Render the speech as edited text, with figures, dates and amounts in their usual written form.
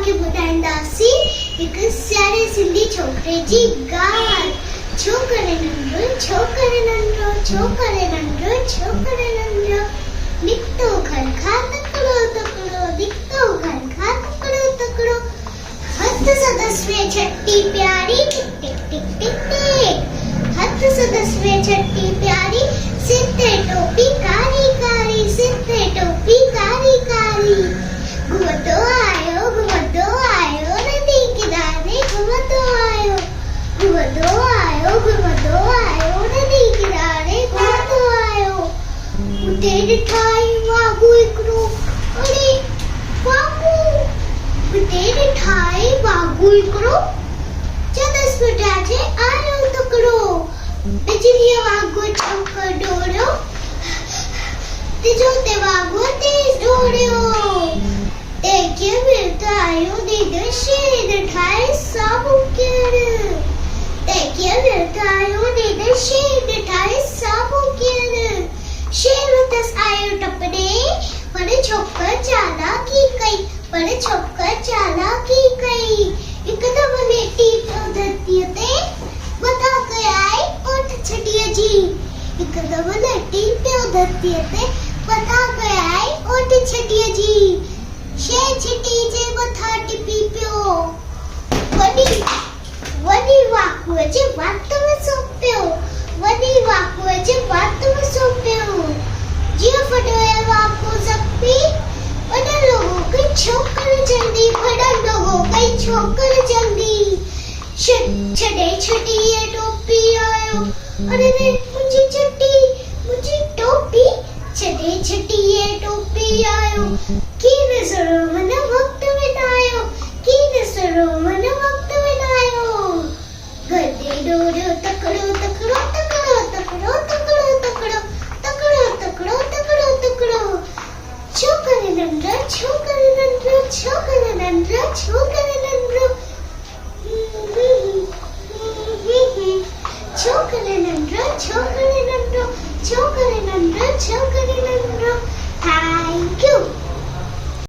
तव्हांखे ॿुधाईंदासीं हिकु सियारे सिंधी छोकिरे जी ॻाल्हि। छो करे नंढो, छो करे नंढो, छो करे नंढो, छो करे नंढो, निकितो घर खां तकिड़ो तकिड़ो, निकितो घर खां तकिड़ो तकिड़ो, हथ सदस्वे छठी प्यारी, टिक टिक टिक टिक टिक, हथ सदस्वे छठी प्यारी, सिर ते टोपी कारी कारी, सिर ते टोपी कारी कारी, घुमंदो आयो नदी किनारे, घुमंदो आयो नदी किनारे, घुमंदो आयो। उते ॾिठाई वागू हिकिड़ो, अरे वागू, उते ॾिठाई वागू हिकिड़ो, चदस पुटा जे आयो तकिड़ो, बिजलीअ वांगुरु चौक डोड़ियो, तिजो ते वांगुरु तेज़ डोड़ियो, तेखे विरतायो ॾेढ शेर ठाहे साबु केर, तेखे विरतायो ॾेढ शेर ठाहे साबु केर, शेर वतस आयो टपड़े, पर छोकर चालाकी कई, पर छोकर चालाकी कई, हिकदम लेटी पियो धरतीअ ते, मथां कयाई ओठ छटीअ जी, हिकदम लेटी पियो धरतीअ ते, मथां कयाई ओठ छटीअ जी, शे छिटी जे मथां टिपी पियो, वॾी वाकुअ जे वात में सो पियो, वॾी वाकुअ जे वात में सो पियो, जीअं फटोया वाकु ज़ख्मी, वॾनि लोगों कई छोकर जल्दी, वॾनि लोगों कई छोकर जल्दी, छॾे छटीअ टोपी आयो, अरे रे मुंहिंजी छटी, मुंहिंजी टोपी, छॾे छटीअ टोपी आयो, की नज़रो मन वक़्त विञायो, की नज़रो मन वक़्त विञायो, गॾे डोड़ियो तकिड़ो तकिड़ो तकिड़ो तकिड़ो तकिड़ो तकिड़ो तकिड़ो तकिड़ो तकिड़ो तकिड़ो, छो करे नंढो, छो करे नंढो, छो करे नंढो, छो करे नंढो, छो करे नंढो, छो करे नंढो, छो करे नंढो, छो करे